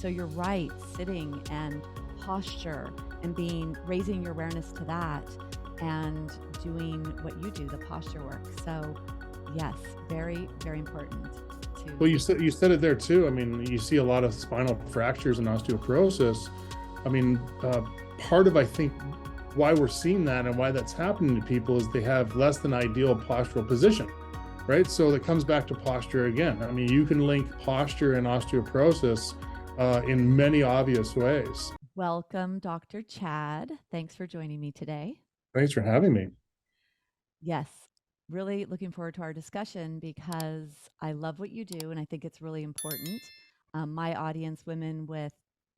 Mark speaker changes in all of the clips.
Speaker 1: So you're right, sitting and posture and raising your awareness to that and doing what you do, the posture work. So yes, very, very important to.
Speaker 2: Well, you said it there too. I mean, you see a lot of spinal fractures and osteoporosis. I mean, part of, I think, why we're seeing that and why that's happening to people is they have less than ideal postural position, right? So that comes back to posture again. I mean, you can link posture and osteoporosis in many obvious ways.
Speaker 1: Welcome, Dr. Chad. Thanks for joining me today.
Speaker 2: Thanks for having me.
Speaker 1: Yes, really looking forward to our discussion because I love what you do and I think it's really important. My audience, women with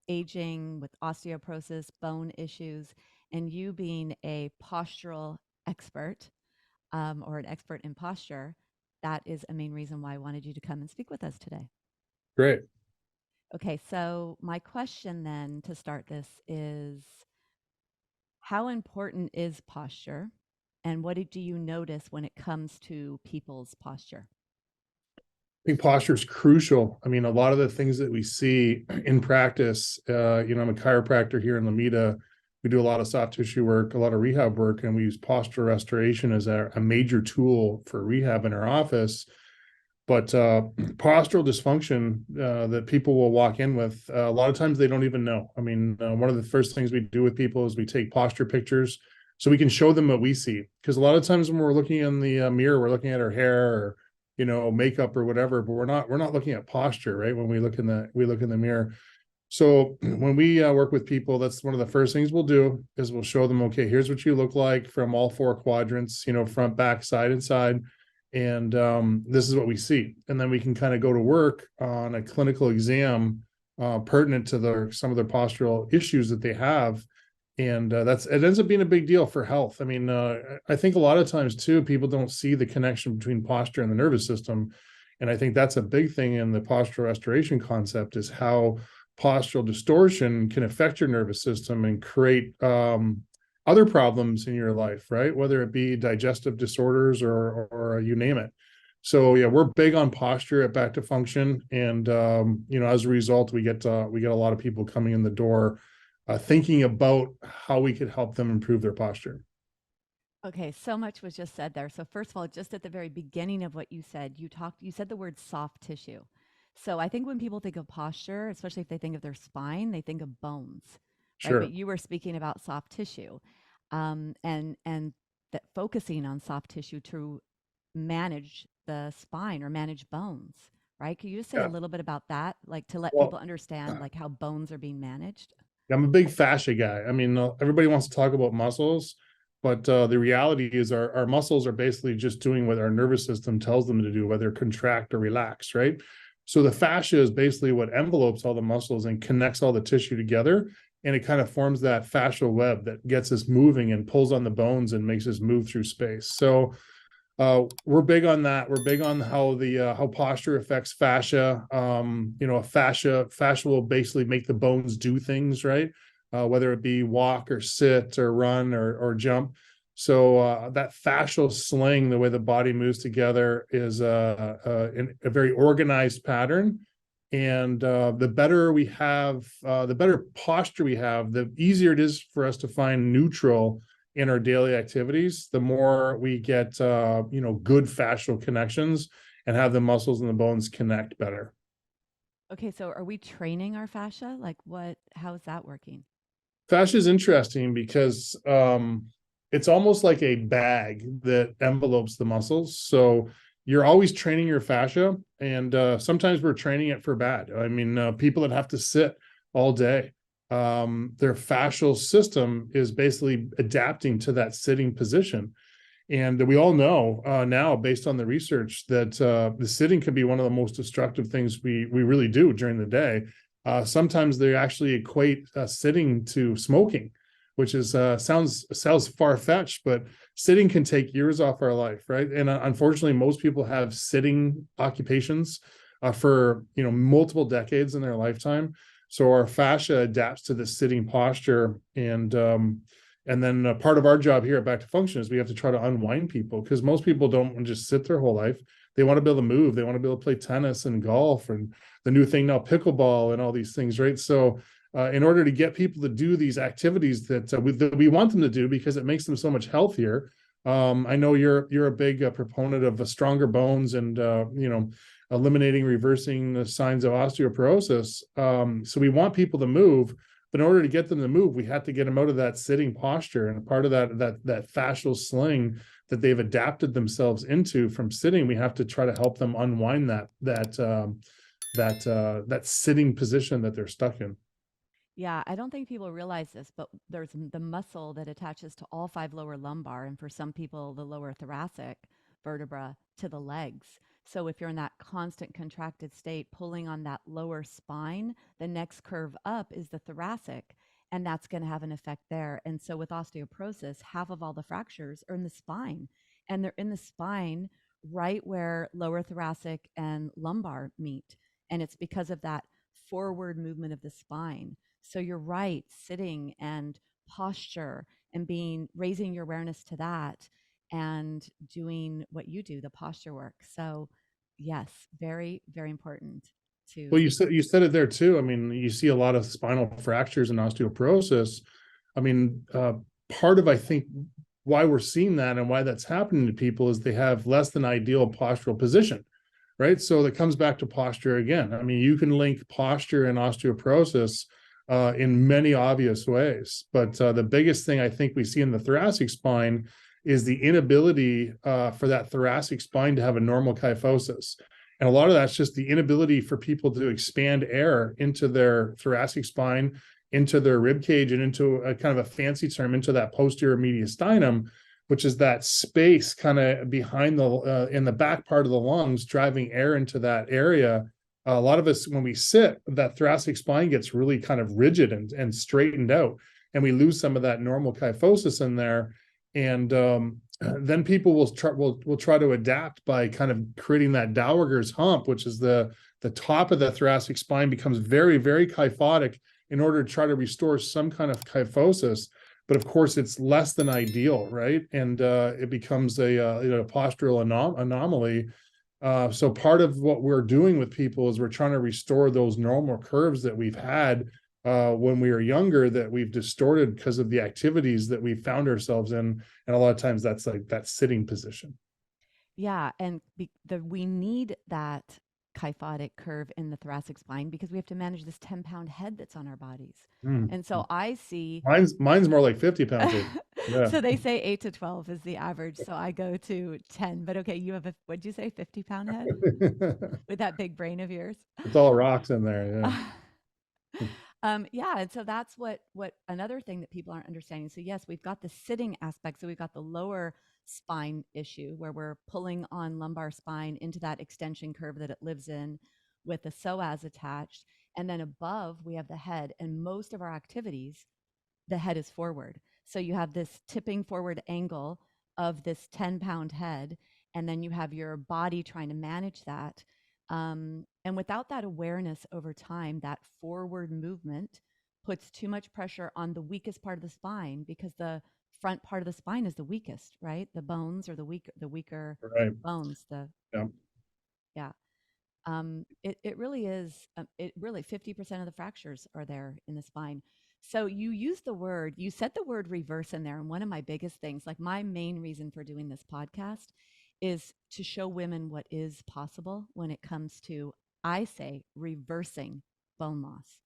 Speaker 1: aging, with osteoporosis, bone issues, and you being a postural expert or an expert in posture, that is a main reason why I wanted you to come and speak with us today.
Speaker 2: Great.
Speaker 1: Okay, so my question then to start this is, how important is posture? And what do you notice when it comes to people's posture?
Speaker 2: I think posture is crucial. I mean, a lot of the things that we see in practice, I'm a chiropractor here in Lomita. We do a lot of soft tissue work, a lot of rehab work, and we use posture restoration as a major tool for rehab in our office. But postural dysfunction that people will walk in with, a lot of times they don't even know. I mean, one of the first things we do with people is we take posture pictures so we can show them what we see. Because a lot of times when we're looking in the mirror, we're looking at our hair or makeup or whatever, but we're not looking at posture, right? When we look in the mirror. So when we work with people, that's one of the first things we'll do is we'll show them, okay, here's what you look like from all four quadrants, front, back, side, and side. And this is what we see. And then we can kind of go to work on a clinical exam pertinent to some of their postural issues that they have. And it ends up being a big deal for health. I mean, I think a lot of times too, people don't see the connection between posture and the nervous system. And I think that's a big thing in the postural restoration concept is how postural distortion can affect your nervous system and create other problems in your life, right? Whether it be digestive disorders or you name it. So yeah, we're big on posture at Back to Function. And, as a result, we get a lot of people coming in the door thinking about how we could help them improve their posture.
Speaker 1: Okay, so much was just said there. So first of all, just at the very beginning of what you said, you said the word soft tissue. So I think when people think of posture, especially if they think of their spine, they think of bones, right?
Speaker 2: Sure.
Speaker 1: But you were speaking about soft tissue, and that focusing on soft tissue to manage the spine or manage bones, right? Can you just say
Speaker 2: Yeah.
Speaker 1: a little bit about that, like to let people
Speaker 2: Well,
Speaker 1: understand like how bones are being managed?
Speaker 2: I'm a big fascia guy. I mean, everybody wants to talk about muscles, but the reality is our muscles are basically just doing what our nervous system tells them to do, whether contract or relax, right? So the fascia is basically what envelopes all the muscles and connects all the tissue together. And it kind of forms that fascial web that gets us moving and pulls on the bones and makes us move through space. So we're big on that. We're big on how posture affects fascia. Fascia will basically make the bones do things, right? Whether it be walk or sit or run or jump. So that fascial sling, the way the body moves together, is a very organized pattern. And the better we have, the better posture we have, the easier it is for us to find neutral in our daily activities, the more we get, good fascial connections and have the muscles and the bones connect better.
Speaker 1: Okay, so are we training our fascia? Like how is that working?
Speaker 2: Fascia is interesting because it's almost like a bag that envelopes the muscles. So you're always training your fascia, and sometimes we're training it for bad. I mean, people that have to sit all day, their fascial system is basically adapting to that sitting position. And we all know now, based on the research, that the sitting can be one of the most destructive things we really do during the day. Sometimes they actually equate sitting to smoking, which is sounds far-fetched, but sitting can take years off our life, right? And unfortunately, most people have sitting occupations for multiple decades in their lifetime. So our fascia adapts to the sitting posture, and then part of our job here at Back to Function is we have to try to unwind people, because most people don't just sit their whole life. They want to be able to move. They want to be able to play tennis and golf and the new thing now, pickleball and all these things, right? So in order to get people to do these activities that we want them to do because it makes them so much healthier. I know you're a big proponent of stronger bones and eliminating, reversing the signs of osteoporosis. So we want people to move, but in order to get them to move, we have to get them out of that sitting posture, and part of that fascial sling that they've adapted themselves into from sitting, we have to try to help them unwind that sitting position that they're stuck in.
Speaker 1: Yeah, I don't think people realize this, but there's the muscle that attaches to all five lower lumbar, and for some people, the lower thoracic vertebra to the legs. So if you're in that constant contracted state, pulling on that lower spine, the next curve up is the thoracic, and that's going to have an effect there. And so with osteoporosis, half of all the fractures are in the spine, and they're in the spine right where lower thoracic and lumbar meet. And it's because of that forward movement of the spine. So you're right, sitting and posture and raising your awareness to that and doing what you do, the posture work. So yes, very, very important
Speaker 2: Well,
Speaker 1: to.
Speaker 2: you said it there too. I mean, you see a lot of spinal fractures and osteoporosis. I mean, part of, I think, why we're seeing that and why that's happening to people is they have less than ideal postural position, right? So that comes back to posture again. I mean, you can link posture and osteoporosis in many obvious ways, but the biggest thing I think we see in the thoracic spine is the inability for that thoracic spine to have a normal kyphosis. And a lot of that's just the inability for people to expand air into their thoracic spine, into their rib cage, and into a kind of a fancy term, into that posterior mediastinum, which is that space kind of behind in the back part of the lungs, driving air into that area. A lot of us, when we sit, that thoracic spine gets really kind of rigid and straightened out, and we lose some of that normal kyphosis in there. And then people will try to adapt by kind of creating that Dowager's hump, which is the top of the thoracic spine becomes very, very kyphotic in order to try to restore some kind of kyphosis. But of course, it's less than ideal, right? And it becomes a postural anomaly. So part of what we're doing with people is we're trying to restore those normal curves that we've had when we were younger, that we've distorted because of the activities that we found ourselves in. And a lot of times that's like that sitting position.
Speaker 1: Yeah, and we need that kyphotic curve in the thoracic spine because we have to manage this 10-pound head that's on our bodies.
Speaker 2: Mm.
Speaker 1: And so I see.
Speaker 2: Mine's more like 50 pounds. Yeah.
Speaker 1: So they say 8 to 12 is the average. So I go to 10. But okay, you have what'd you say, 50-pound head with that big brain of yours?
Speaker 2: It's all rocks in there. Yeah.
Speaker 1: Yeah, and so that's what another thing that people aren't understanding. So yes, we've got the sitting aspect. So we've got the lower spine issue where we're pulling on lumbar spine into that extension curve that it lives in with the psoas attached. And then above we have the head, and most of our activities, the head is forward. So you have this tipping forward angle of this 10-pound head, and then you have your body trying to manage that. And without that awareness over time, that forward movement puts too much pressure on the weakest part of the spine because the front part of the spine is the weakest, right? The bones are the weaker
Speaker 2: Right.
Speaker 1: bones.
Speaker 2: Yeah.
Speaker 1: Yeah. It really is. It really 50% of the fractures are there in the spine. So you said the word reverse in there. And one of my biggest things, like my main reason for doing this podcast is to show women what is possible when it comes to, I say, reversing bone loss.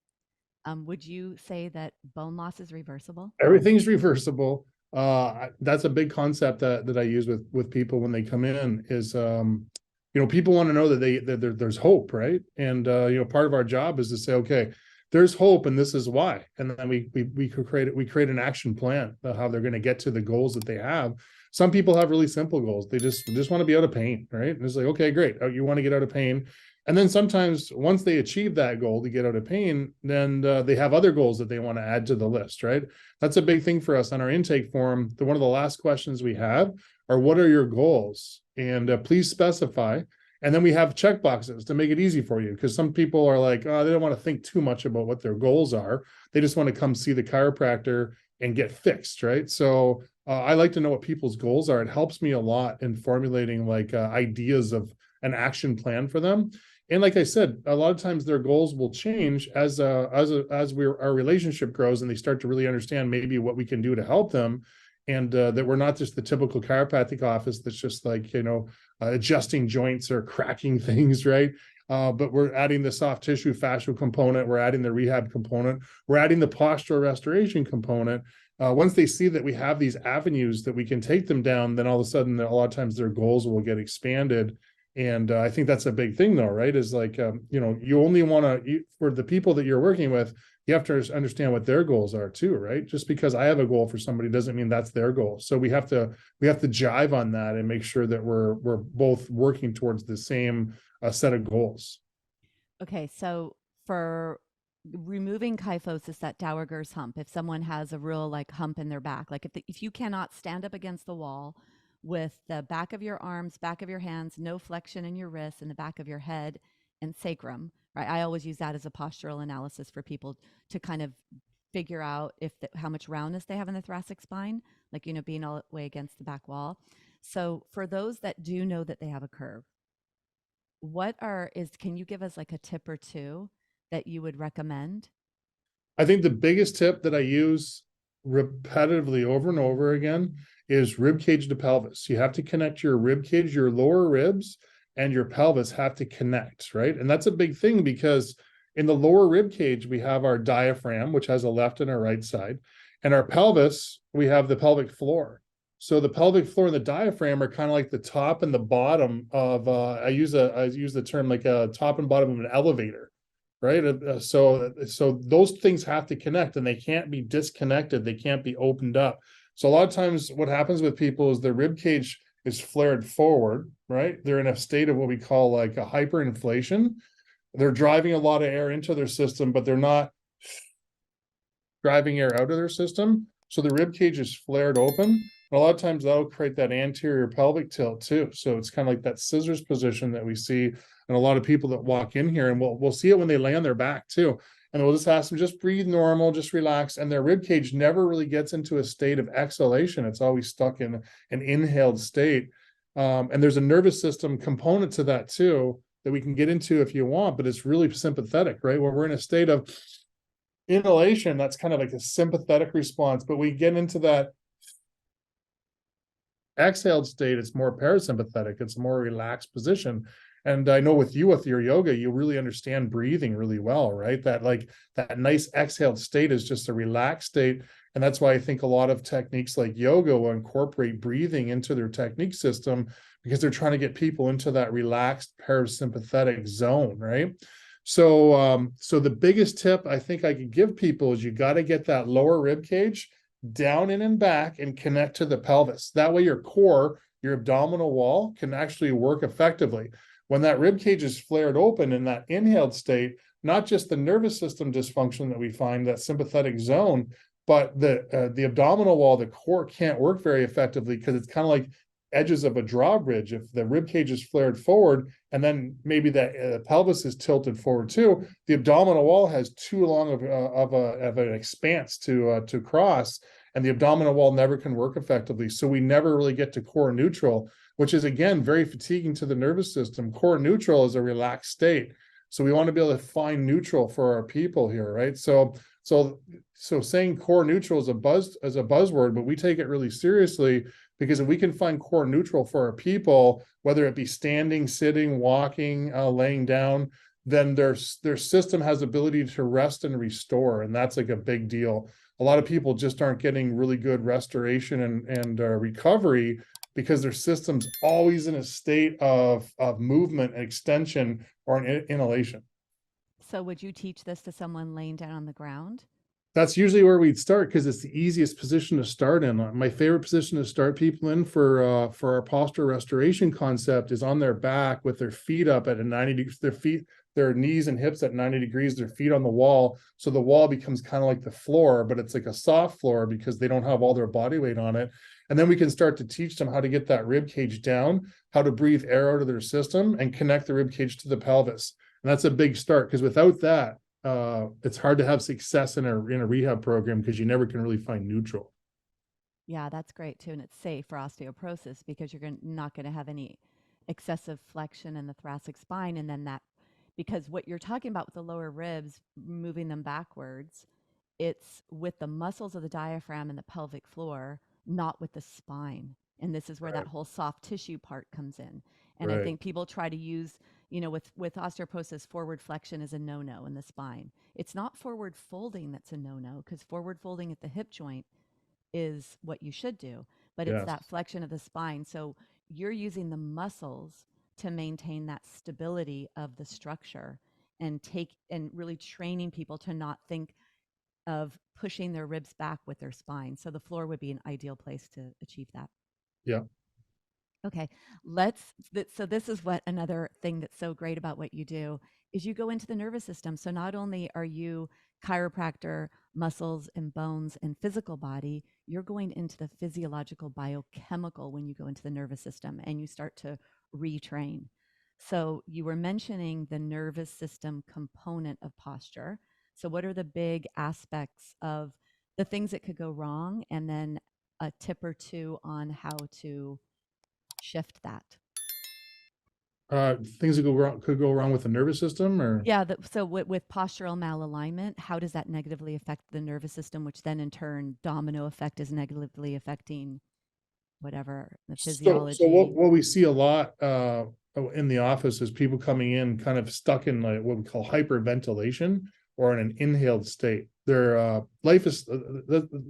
Speaker 1: Would you say that bone loss is reversible?
Speaker 2: Everything's reversible. That's a big concept that I use with people when they come in is, people want to know that there's hope, right? And, part of our job is to say, okay, there's hope and this is why. And then we create an action plan of how they're going to get to the goals that they have. Some people have really simple goals. They just want to be out of pain, right? And it's like, okay, great. You want to get out of pain. And then sometimes once they achieve that goal to get out of pain, then they have other goals that they want to add to the list, right? That's a big thing for us on our intake form. One of the last questions we have are, what are your goals? And please specify. And then we have check boxes to make it easy for you, because some people are like, oh, they don't want to think too much about what their goals are. They just want to come see the chiropractor and get fixed, right? So I like to know what people's goals are. It helps me a lot in formulating ideas of an action plan for them. And like I said, a lot of times their goals will change as our relationship grows and they start to really understand maybe what we can do to help them. And that we're not just the typical chiropractic office that's just like, adjusting joints or cracking things, right? But we're adding the soft tissue fascial component, we're adding the rehab component, we're adding the postural restoration component. Once they see that we have these avenues that we can take them down, then all of a sudden, a lot of times their goals will get expanded. And I think that's a big thing, though, right? Is like, you only want to, for the people that you're working with, you have to understand what their goals are too, right? Just because I have a goal for somebody doesn't mean that's their goal. So we have to jive on that and make sure that we're both working towards the same set of goals.
Speaker 1: Okay, so for removing kyphosis, that Dowager's hump, if someone has a real like hump in their back, like if you cannot stand up against the wall with the back of your arms, back of your hands, no flexion in your wrists, and the back of your head and sacrum, right? I always use that as a postural analysis for people to kind of figure out how much roundness they have in the thoracic spine, like, being all the way against the back wall. So for those that do know that they have a curve, can you give us like a tip or two that you would recommend?
Speaker 2: I think the biggest tip that I use repetitively over and over again is rib cage to pelvis. You have to connect your rib cage, your lower ribs, and your pelvis have to connect, right? And that's a big thing because in the lower rib cage, we have our diaphragm, which has a left and a right side. And our pelvis, we have the pelvic floor. So the pelvic floor and the diaphragm are kind of like the top and the bottom of I use the term like a top and bottom of an elevator, right? So those things have to connect and they can't be disconnected. They can't be opened up. So a lot of times what happens with people is the rib cage is flared forward, right? They're in a state of what we call like a hyperinflation. They're driving a lot of air into their system, but they're not driving air out of their system. So the rib cage is flared open. And a lot of times that'll create that anterior pelvic tilt too. So it's kind of like that scissors position that we see in a lot of people that walk in here, and we'll see it when they lay on their back too. And we'll just ask them, just breathe normal, just relax. And their rib cage never really gets into a state of exhalation. It's always stuck in an inhaled state. And there's a nervous system component to that too that we can get into if you want, but it's really sympathetic, right? Where we're in a state of inhalation, that's kind of like a sympathetic response, but we get into that exhaled state, it's more parasympathetic, it's a more relaxed position. And I know with your yoga, you really understand breathing really well, right? That nice exhaled state is just a relaxed state. And that's why I think a lot of techniques like yoga will incorporate breathing into their technique system, because they're trying to get people into that relaxed parasympathetic zone, right? So the biggest tip I think I could give people is you got to get that lower rib cage down in and back and connect to the pelvis. That way your core, your abdominal wall can actually work effectively. When that rib cage is flared open in that inhaled state, not just the nervous system dysfunction that we find, that sympathetic zone, but the abdominal wall, the core can't work very effectively because it's kind of like edges of a drawbridge. If the rib cage is flared forward and then maybe the pelvis is tilted forward too, the abdominal wall has too long of an expanse to cross, and the abdominal wall never can work effectively. So we never really get to core neutral, which is again very fatiguing to the nervous system. Core neutral is a relaxed state. So we want to be able to find neutral for our people here, right? So saying core neutral is a buzzword, but we take it really seriously, because if we can find core neutral for our people, whether it be standing, sitting, walking, laying down, then their system has ability to rest and restore, and that's like a big deal. A lot of people just aren't getting really good restoration and recovery because their system's always in a state of movement, extension, or an inhalation.
Speaker 1: So would you teach this to someone laying down on the ground?
Speaker 2: That's usually where we'd start because it's the easiest position to start in. My favorite position to start people in for our postural restoration concept is on their back with their feet up at a 90, their knees and hips at 90 degrees, their feet on the wall. So the wall becomes kind of like the floor, but it's like a soft floor because they don't have all their body weight on it. And then we can start to teach them how to get that rib cage down, how to breathe air out of their system and connect the rib cage to the pelvis. And that's a big start, because without that, it's hard to have success in a rehab program because you never can really find neutral.
Speaker 1: Yeah, that's great too, and it's safe for osteoporosis because you're not going to have any excessive flexion in the thoracic spine. And then that, because what you're talking about with the lower ribs, moving them backwards, it's with the muscles of the diaphragm and the pelvic floor, not with the spine. And this is where that
Speaker 2: Right.
Speaker 1: whole soft tissue part comes in. And I
Speaker 2: Right.
Speaker 1: think people try to use, with osteoporosis, forward flexion is a no-no in the spine. It's not forward folding that's a no-no, because forward folding at the hip joint is what you should do, but it's
Speaker 2: Yes.
Speaker 1: that flexion of the spine. So you're using the muscles to maintain that stability of the structure and really training people to not think of pushing their ribs back with their spine. So the floor would be an ideal place to achieve that.
Speaker 2: Yeah.
Speaker 1: Okay, so this is what another thing that's so great about what you do is you go into the nervous system. So not only are you chiropractor, muscles and bones and physical body, you're going into the physiological biochemical when you go into the nervous system and you start to retrain. So you were mentioning the nervous system component of posture. So what are the big aspects of the things that could go wrong, and then a tip or two on how to shift that?
Speaker 2: Things that go wrong could go wrong with the nervous system, or
Speaker 1: Yeah, so with postural malalignment, how does that negatively affect the nervous system, which then in turn domino effect is negatively affecting whatever the
Speaker 2: so what
Speaker 1: physiology?
Speaker 2: we see a lot in the office is people coming in kind of stuck in like what we call hyperventilation or in an inhaled state. Their life is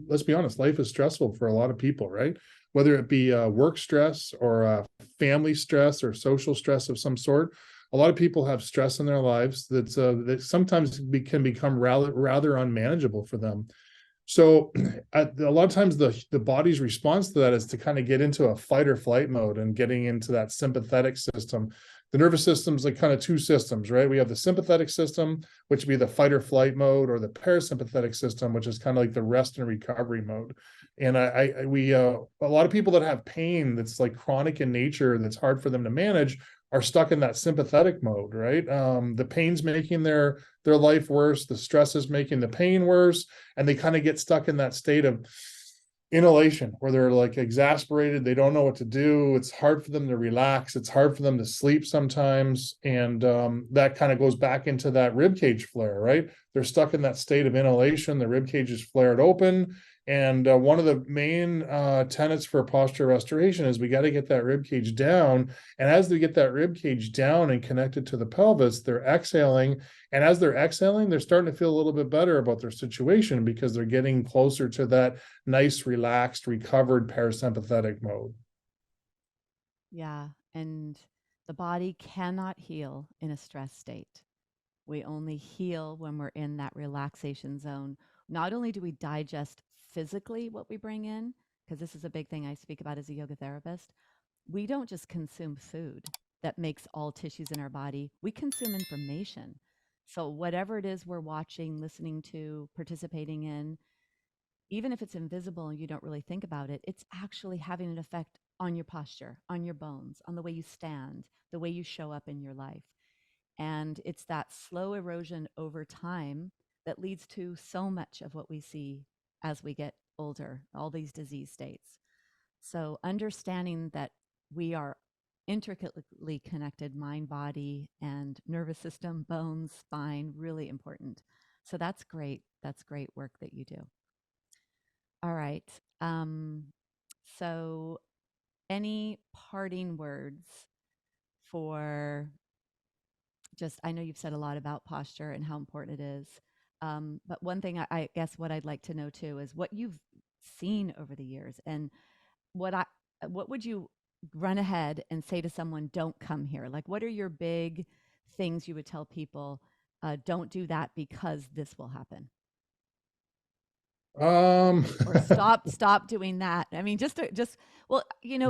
Speaker 2: let's be honest, life is stressful for a lot of people, right? Whether it be work stress or family stress or social stress of some sort. A lot of people have stress in their lives that sometimes can become rather unmanageable for them. So a lot of times the body's response to that is to kind of get into a fight or flight mode and getting into that sympathetic system. The nervous system's like kind of two systems, right? We have the sympathetic system, which would be the fight or flight mode, or the parasympathetic system, which is kind of like the rest and recovery mode. And a lot of people that have pain that's like chronic in nature, that's hard for them to manage, are stuck in that sympathetic mode, right? The pain's making their life worse, the stress is making the pain worse, and they kind of get stuck in that state of inhalation where they're like exasperated, they don't know what to do, it's hard for them to relax, it's hard for them to sleep sometimes, and that kind of goes back into that rib cage flare, right? They're stuck in that state of inhalation, the rib cage is flared open. And one of the main tenets for posture restoration is we got to get that rib cage down. And as they get that rib cage down and connected to the pelvis, they're exhaling. And as they're exhaling, they're starting to feel a little bit better about their situation because they're getting closer to that nice, relaxed, recovered parasympathetic mode.
Speaker 1: Yeah, and the body cannot heal in a stress state. We only heal when we're in that relaxation zone. Not only do we digest physically what we bring in, because this is a big thing I speak about as a yoga therapist, we don't just consume food that makes all tissues in our body, we consume information. So, whatever it is we're watching, listening to, participating in, even if it's invisible and you don't really think about it, it's actually having an effect on your posture, on your bones, on the way you stand, the way you show up in your life. And it's that slow erosion over time that leads to so much of what we see as we get older, all these disease states. So, understanding that we are intricately connected, mind, body, and nervous system, bones, spine, really important. So, that's great. That's great work that you do. All right. Um, so, any parting words for just, I know you've said a lot about posture and how important it is. But one thing I guess what I'd like to know too is what you've seen over the years, and what I what would you run ahead and say to someone, don't come here? Like, what are your big things you would tell people, don't do that because this will happen?
Speaker 2: Um,
Speaker 1: Or stop doing that. I mean, just well,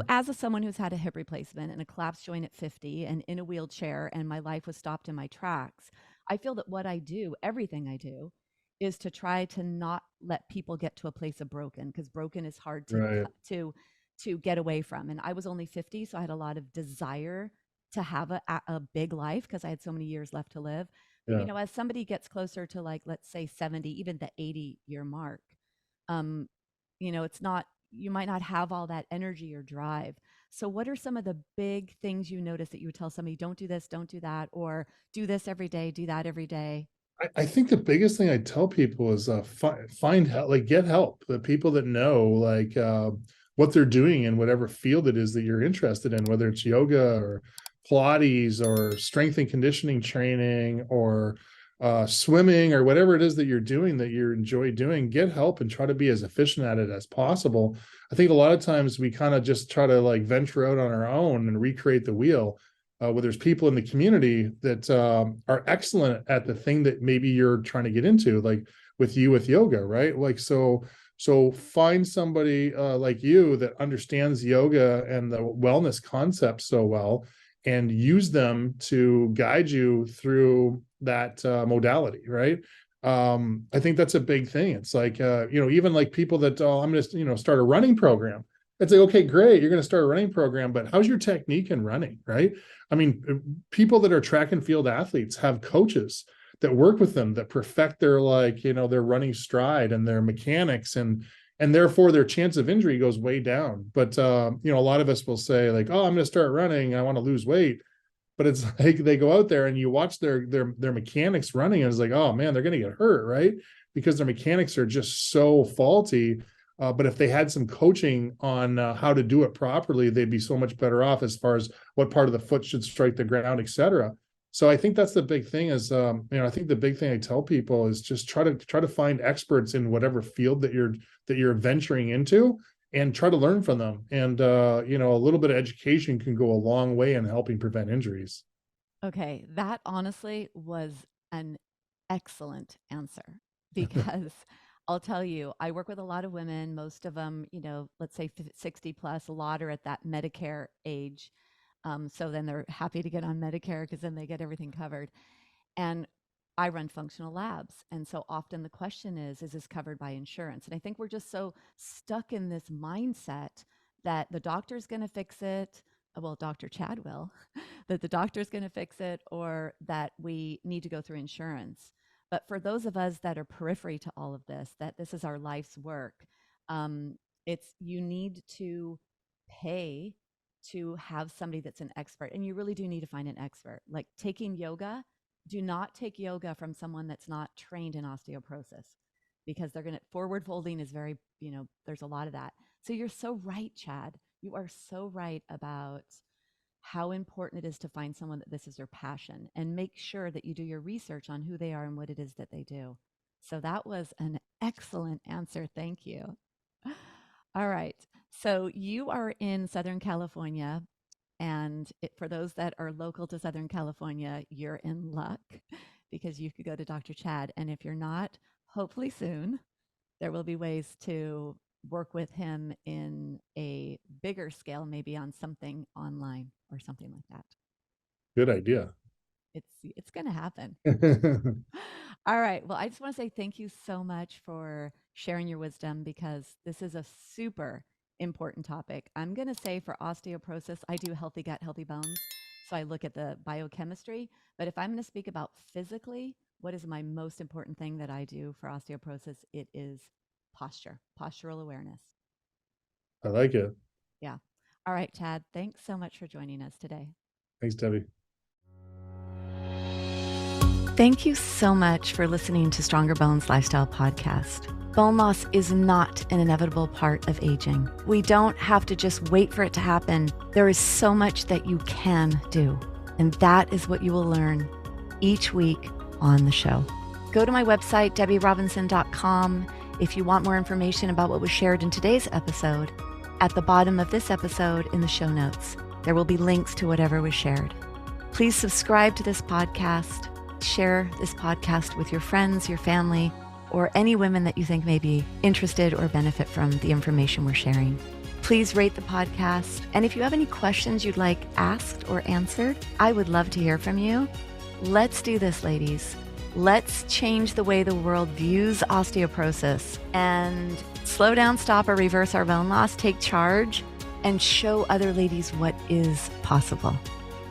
Speaker 1: as someone who's had a hip replacement and a collapsed joint at 50 and in a wheelchair and my life was stopped in my tracks, I feel that what I do, everything I do, is to try to not let people get to a place of broken, because broken is hard to
Speaker 2: right.
Speaker 1: to get away from. And I was only 50, so I had a lot of desire to have a big life because I had so many years left to live. But
Speaker 2: Yeah.
Speaker 1: as somebody gets closer to, like, let's say 70, even the 80-year mark, um, it's not, you might not have all that energy or drive. So what are some of the big things you notice that you would tell somebody, don't do this, don't do that, or do this every day, do that every day?
Speaker 2: I think the biggest thing I tell people is find help, like get help. The people that know what they're doing in whatever field it is that you're interested in, whether it's yoga or Pilates or strength and conditioning training or swimming or whatever it is that you're doing that you enjoy doing, get help and try to be as efficient at it as possible. I think a lot of times we kind of just try to like venture out on our own and recreate the wheel. Where there's people in the community that are excellent at the thing that maybe you're trying to get into, like with yoga, right? Like, so find somebody like you that understands yoga and the wellness concept so well, and use them to guide you through that modality, right? I think that's a big thing. It's like, even like people that, I'm going to, start a running program. It's like, okay, great. You're going to start a running program, but how's your technique in running, right? I mean, people that are track and field athletes have coaches that work with them that perfect their their running stride and their mechanics, and therefore their chance of injury goes way down. But a lot of us will say like, oh, I'm going to start running, I want to lose weight. But it's like they go out there and you watch their mechanics running, and it's like, oh man, they're going to get hurt, right? Because their mechanics are just so faulty. But if they had some coaching on how to do it properly, they'd be so much better off as far as what part of the foot should strike the ground, et cetera. So I think that's the big thing is, I think the big thing I tell people is just try to find experts in whatever field that you're venturing into, and try to learn from them. And, a little bit of education can go a long way in helping prevent injuries.
Speaker 1: Okay, that honestly was an excellent answer, because I'll tell you, I work with a lot of women, most of them, let's say 60 plus, a lot are at that Medicare age. So then they're happy to get on Medicare because then they get everything covered. And I run functional labs. And so often the question is this covered by insurance? And I think we're just so stuck in this mindset that the doctor's going to fix it. Well, Dr. Chad will, that the doctor's going to fix it, or that we need to go through insurance. But for those of us that are periphery to all of this, that this is our life's work, you need to pay to have somebody that's an expert. And you really do need to find an expert. Like taking yoga, do not take yoga from someone that's not trained in osteoporosis, because forward folding is very, there's a lot of that. So you're so right, Chad. You are so right about how important it is to find someone that this is their passion, and make sure that you do your research on who they are and what it is that they do. So that was an excellent answer. Thank you. All right. So you are in Southern California, and for those that are local to Southern California, you're in luck, because you could go to Dr. Chad. And if you're not, hopefully soon, there will be ways to work with him in a bigger scale, maybe on something online or something like that.
Speaker 2: Good idea.
Speaker 1: It's going to happen. All right. Well, I just want to say thank you so much for sharing your wisdom, because this is a super important topic. I'm going to say for osteoporosis, I do healthy gut, healthy bones. So I look at the biochemistry. But if I'm going to speak about physically, what is my most important thing that I do for osteoporosis? It is postural awareness.
Speaker 2: I like it.
Speaker 1: Yeah. All right, Chad, thanks so much for joining us today.
Speaker 2: Thanks, Debbie.
Speaker 1: Thank you so much for listening to Stronger Bones Lifestyle Podcast. Bone loss is not an inevitable part of aging. We don't have to just wait for it to happen. There is so much that you can do, and that is what you will learn each week on the show. Go to my website, DebiRobinson.com, if you want more information about what was shared in today's episode. At the bottom of this episode in the show notes, there will be links to whatever was shared. Please subscribe to this podcast. Share this podcast with your friends, your family, or any women that you think may be interested or benefit from the information we're sharing. Please rate the podcast. And if you have any questions you'd like asked or answered, I would love to hear from you. Let's do this, ladies. Let's change the way the world views osteoporosis and slow down, stop, or reverse our bone loss, take charge, and show other ladies what is possible.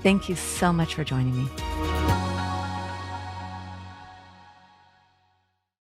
Speaker 1: Thank you so much for joining me.